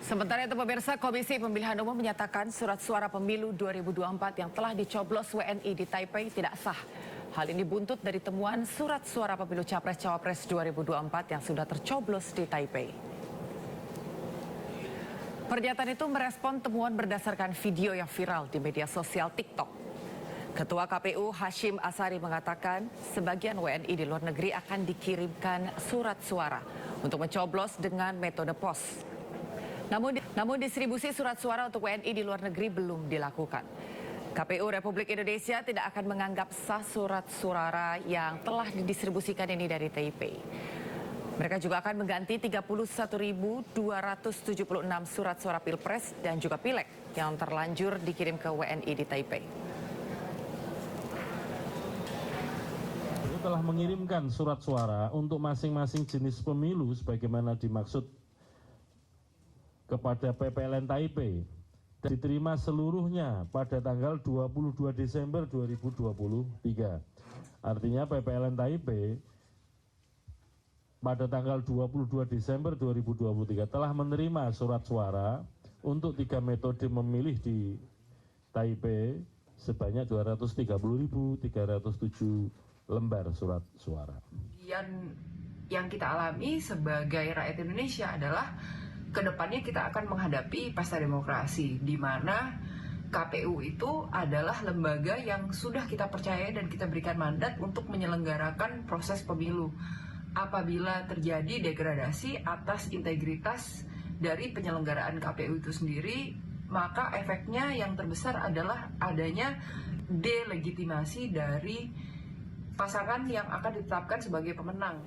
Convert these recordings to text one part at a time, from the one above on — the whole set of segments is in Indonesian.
Sementara itu pemirsa, Komisi Pemilihan Umum menyatakan surat suara pemilu 2024 yang telah dicoblos WNI di Taipei tidak sah. Hal ini buntut dari temuan surat suara pemilu Capres-Cawapres 2024 yang sudah tercoblos di Taipei. Pernyataan itu merespon temuan berdasarkan video yang viral di media sosial TikTok. Ketua KPU Hashim Ashari mengatakan sebagian WNI di luar negeri akan dikirimkan surat suara untuk mencoblos dengan metode pos. Namun distribusi surat suara untuk WNI di luar negeri belum dilakukan. KPU Republik Indonesia tidak akan menganggap sah surat suara yang telah didistribusikan ini dari Taipei. Mereka juga akan mengganti 31.276 surat suara Pilpres dan juga Pileg yang terlanjur dikirim ke WNI di Taipei. Telah mengirimkan surat suara untuk masing-masing jenis pemilu sebagaimana dimaksud kepada PPLN Taipei dan diterima seluruhnya pada tanggal 22 Desember 2023. Artinya PPLN Taipei pada tanggal 22 Desember 2023 telah menerima surat suara untuk 3 metode memilih di Taipei sebanyak 230.307 lembar surat suara. Yang kita alami sebagai rakyat Indonesia adalah kedepannya kita akan menghadapi pesta demokrasi, di mana KPU itu adalah lembaga yang sudah kita percaya dan kita berikan mandat untuk menyelenggarakan proses pemilu. Apabila terjadi degradasi atas integritas dari penyelenggaraan KPU itu sendiri, maka efeknya yang terbesar adalah adanya delegitimasi dari pasangan yang akan ditetapkan sebagai pemenang.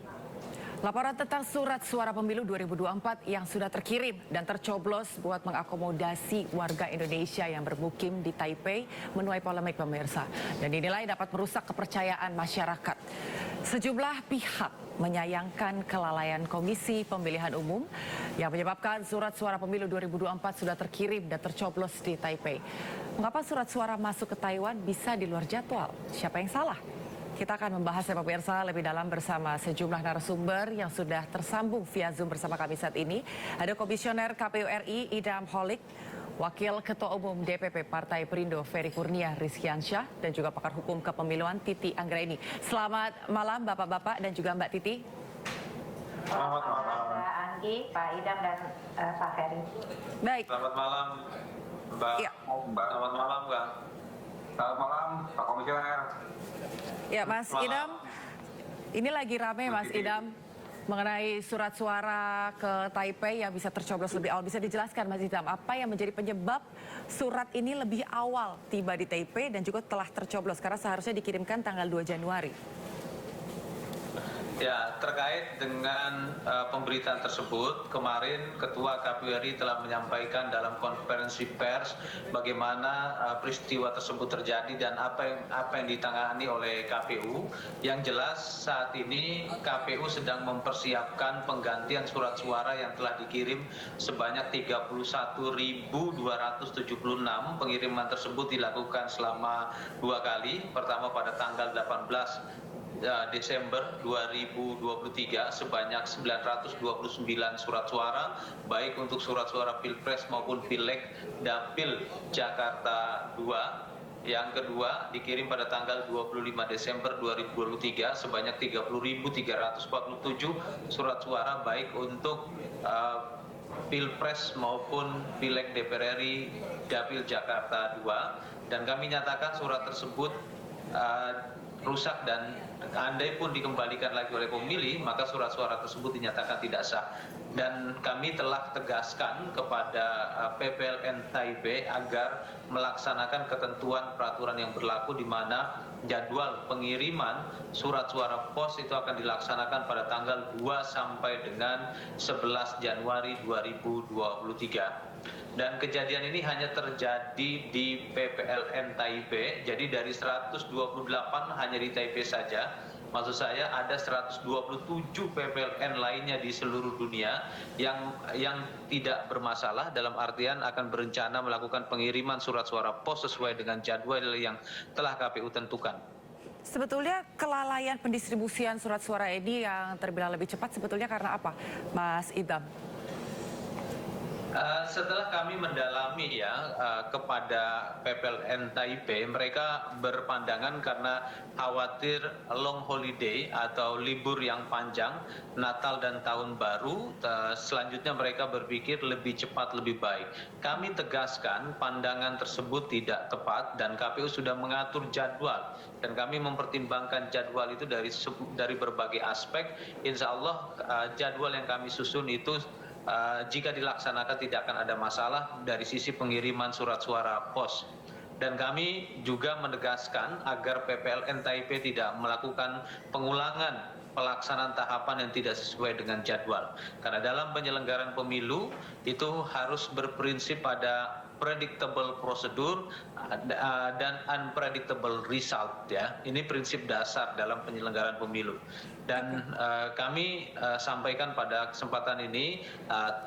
Laporan tentang surat suara pemilu 2024 yang sudah terkirim dan tercoblos buat mengakomodasi warga Indonesia yang bermukim di Taipei menuai polemik pemirsa dan dinilai dapat merusak kepercayaan masyarakat. Sejumlah pihak menyayangkan kelalaian Komisi Pemilihan Umum yang menyebabkan surat suara pemilu 2024 sudah terkirim dan tercoblos di Taipei. Mengapa surat suara masuk ke Taiwan bisa di luar jadwal? Siapa yang salah? Kita akan membahasnya pemirsa lebih dalam bersama sejumlah narasumber yang sudah tersambung via Zoom bersama kami saat ini. Ada Komisioner KPU RI Idam Holik, Wakil Ketua Umum DPP Partai Perindo Ferry Kurnia Rizkiansyah, dan juga pakar hukum kepemiluan Titi Anggraini. Selamat malam Bapak-Bapak dan juga Mbak Titi. Selamat malam Pak Anggi, Pak Idam dan Pak Ferry. Baik. Selamat malam Mbak. Ya. Selamat malam Mbak. Selamat malam Pak Komisioner. Ya Mas Idam, ini lagi rame Mas Idam mengenai surat suara ke Taipei yang bisa tercoblos lebih awal. Bisa dijelaskan Mas Idam, apa yang menjadi penyebab surat ini lebih awal tiba di Taipei dan juga telah tercoblos? Karena seharusnya dikirimkan tanggal 2 Januari. Ya, terkait dengan pemberitaan tersebut, kemarin Ketua KPU RI telah menyampaikan dalam konferensi pers bagaimana peristiwa tersebut terjadi dan apa yang ditangani oleh KPU. Yang jelas saat ini KPU sedang mempersiapkan penggantian surat suara yang telah dikirim sebanyak 31.276. Pengiriman tersebut dilakukan selama 2 kali. Pertama pada tanggal 18 Desember 2023 sebanyak 929 surat suara, baik untuk surat suara Pilpres maupun Pileg Dapil Jakarta 2. Yang kedua dikirim pada tanggal 25 Desember 2023 sebanyak 30.347 surat suara, baik untuk Pilpres maupun Pileg DPR RI Dapil Jakarta 2. Dan kami nyatakan surat tersebut rusak dan andai pun dikembalikan lagi oleh pemilih, maka surat suara tersebut dinyatakan tidak sah. Dan kami telah tegaskan kepada PPLN Taipei agar melaksanakan ketentuan peraturan yang berlaku, di mana jadwal pengiriman surat suara pos itu akan dilaksanakan pada tanggal 2 sampai dengan 11 Januari 2023. Dan kejadian ini hanya terjadi di PPLN Taipei, jadi dari 128 hanya di Taipei saja. Maksud saya ada 127 PPLN lainnya di seluruh dunia yang tidak bermasalah, dalam artian akan berencana melakukan pengiriman surat suara pos sesuai dengan jadwal yang telah KPU tentukan. Sebetulnya kelalaian pendistribusian surat suara ini yang terbilang lebih cepat sebetulnya karena apa, Mas Idam? Setelah kami mendalami ya kepada PPLN Taipei, mereka berpandangan karena khawatir long holiday atau libur yang panjang, Natal dan Tahun Baru, selanjutnya mereka berpikir lebih cepat lebih baik. Kami tegaskan pandangan tersebut tidak tepat dan KPU sudah mengatur jadwal dan kami mempertimbangkan jadwal itu dari berbagai aspek. Insya Allah jadwal yang kami susun itu jika dilaksanakan tidak akan ada masalah dari sisi pengiriman surat suara pos. Dan kami juga menegaskan agar PPLN Taipei tidak melakukan pengulangan pelaksanaan tahapan yang tidak sesuai dengan jadwal. Karena dalam penyelenggaraan pemilu itu harus berprinsip pada predictable prosedur dan unpredictable result ya. Ini prinsip dasar dalam penyelenggaraan pemilu. Dan kami sampaikan pada kesempatan ini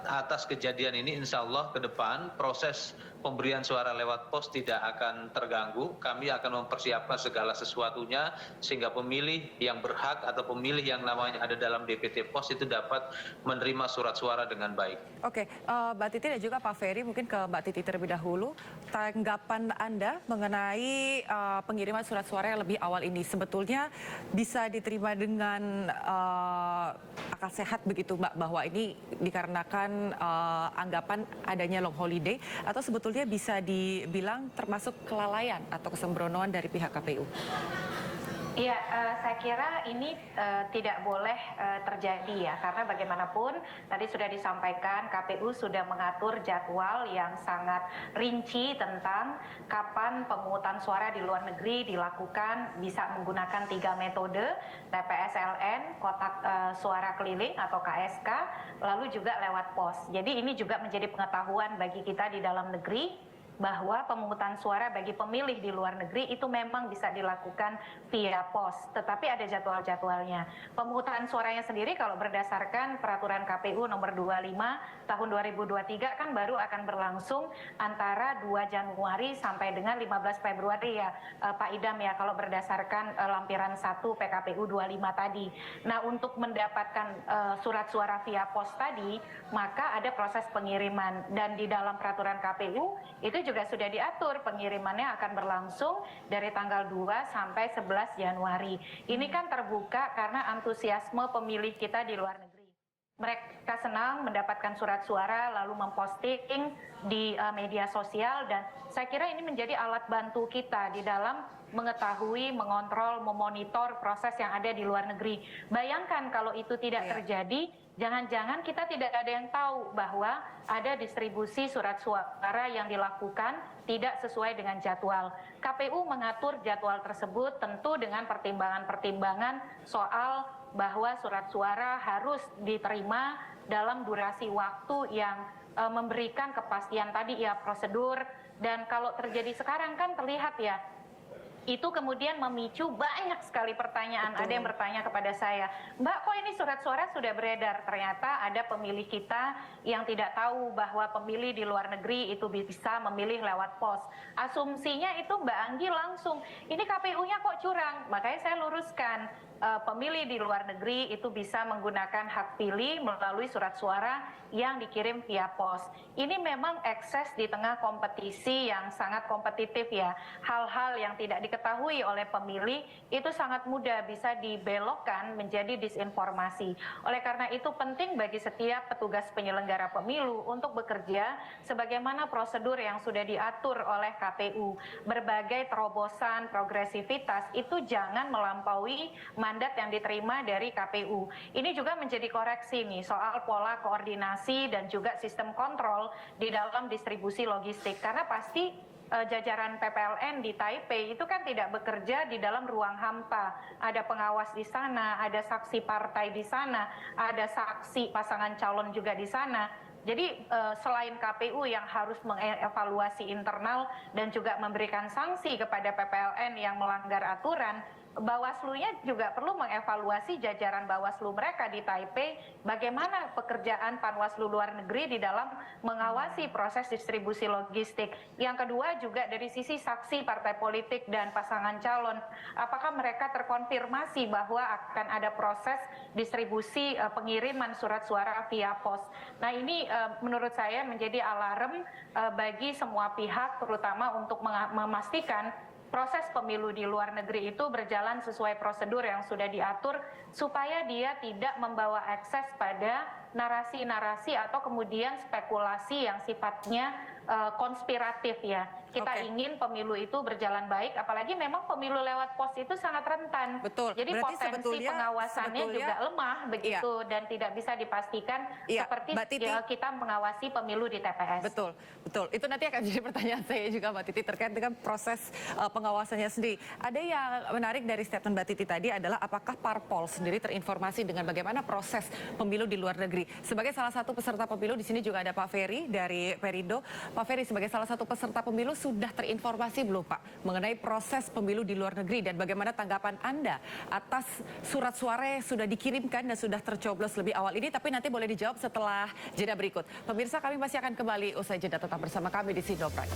atas kejadian ini insya Allah ke depan proses pemberian suara lewat pos tidak akan terganggu. Kami akan mempersiapkan segala sesuatunya sehingga pemilih yang berhak atau pemilih yang namanya ada dalam DPT pos itu dapat menerima surat suara dengan baik. Oke, Mbak Titi dan juga Pak Ferry, mungkin ke Mbak Titi terlebih dahulu. Tanggapan Anda mengenai pengiriman surat suara yang lebih awal ini sebetulnya bisa diterima dengan akal sehat begitu Mbak, bahwa ini dikarenakan anggapan adanya long holiday atau sebetulnya bisa dibilang termasuk kelalaian atau kesembronoan dari pihak KPU? Iya, saya kira ini tidak boleh terjadi ya, karena bagaimanapun tadi sudah disampaikan KPU sudah mengatur jadwal yang sangat rinci tentang kapan pemungutan suara di luar negeri dilakukan, bisa menggunakan 3 metode, TPS-LN, kotak suara keliling atau KSK, lalu juga lewat pos. Jadi ini juga menjadi pengetahuan bagi kita di dalam negeri bahwa pemungutan suara bagi pemilih di luar negeri itu memang bisa dilakukan via pos, tetapi ada jadwal-jadwalnya. Pemungutan suaranya sendiri kalau berdasarkan peraturan KPU nomor 25 tahun 2023 kan baru akan berlangsung antara 2 Januari sampai dengan 15 Februari ya Pak Idam ya, kalau berdasarkan lampiran 1 PKPU 25 tadi. Nah, untuk mendapatkan surat suara via pos tadi, maka ada proses pengiriman dan di dalam peraturan KPU itu juga sudah diatur pengirimannya akan berlangsung dari tanggal 2 sampai 11 Januari. Ini kan terbuka karena antusiasme pemilih kita di luar negeri. Mereka senang mendapatkan surat suara lalu memposting di media sosial dan saya kira ini menjadi alat bantu kita di dalam mengetahui, mengontrol, memonitor proses yang ada di luar negeri. Bayangkan kalau itu tidak terjadi, jangan-jangan kita tidak ada yang tahu bahwa ada distribusi surat suara yang dilakukan tidak sesuai dengan jadwal. KPU mengatur jadwal tersebut tentu dengan pertimbangan-pertimbangan soal bahwa surat suara harus diterima dalam durasi waktu yang memberikan kepastian tadi ya prosedur. Dan kalau terjadi sekarang kan terlihat ya, itu kemudian memicu banyak sekali pertanyaan. Ada yang bertanya kepada saya, Mbak, kok ini surat suara sudah beredar? Ternyata ada pemilih kita yang tidak tahu bahwa pemilih di luar negeri itu bisa memilih lewat pos. Asumsinya itu Mbak Anggi langsung, ini KPU-nya kok curang? Makanya saya luruskan, pemilih di luar negeri itu bisa menggunakan hak pilih melalui surat suara yang dikirim via pos. Ini memang ekses di tengah kompetisi yang sangat kompetitif ya. Hal-hal yang tidak diketahui oleh pemilih itu sangat mudah bisa dibelokkan menjadi disinformasi. Oleh karena itu penting bagi setiap petugas penyelenggara pemilu untuk bekerja sebagaimana prosedur yang sudah diatur oleh KPU. Berbagai terobosan, progresivitas itu jangan melampaui mandat yang diterima dari KPU. Ini juga menjadi koreksi nih soal pola koordinasi dan juga sistem kontrol di dalam distribusi logistik. Karena pasti jajaran PPLN di Taipei itu kan tidak bekerja di dalam ruang hampa. Ada pengawas di sana, ada saksi partai di sana, ada saksi pasangan calon juga di sana. Jadi selain KPU yang harus mengevaluasi internal dan juga memberikan sanksi kepada PPLN yang melanggar aturan, Bawaslu-nya juga perlu mengevaluasi jajaran Bawaslu mereka di Taipei, bagaimana pekerjaan Panwaslu luar negeri di dalam mengawasi proses distribusi logistik. Yang kedua juga dari sisi saksi partai politik dan pasangan calon, apakah mereka terkonfirmasi bahwa akan ada proses distribusi pengiriman surat suara via pos. Nah ini menurut saya menjadi alarm bagi semua pihak, terutama untuk memastikan proses pemilu di luar negeri itu berjalan sesuai prosedur yang sudah diatur supaya dia tidak membawa ekses pada narasi-narasi atau kemudian spekulasi yang sifatnya konspiratif ya. Kita ingin pemilu itu berjalan baik, apalagi memang pemilu lewat pos itu sangat rentan. Betul. Jadi Berarti potensi pengawasannya juga lemah begitu dan tidak bisa dipastikan seperti kita mengawasi pemilu di TPS. Betul, betul. Itu nanti akan jadi pertanyaan saya juga Mbak Titi terkait dengan proses pengawasannya sendiri. Ada yang menarik dari statement Mbak Titi tadi adalah apakah parpol sendiri terinformasi dengan bagaimana proses pemilu di luar negeri. Sebagai salah satu peserta pemilu di sini juga ada Pak Ferry dari Perindo. Pak Ferry sebagai salah satu peserta pemilu sudah terinformasi belum Pak mengenai proses pemilu di luar negeri dan bagaimana tanggapan Anda atas surat suara yang sudah dikirimkan dan sudah tercoblos lebih awal ini, tapi nanti boleh dijawab setelah jeda berikut. Pemirsa, kami masih akan kembali usai jeda, tetap bersama kami di Sindo Prime.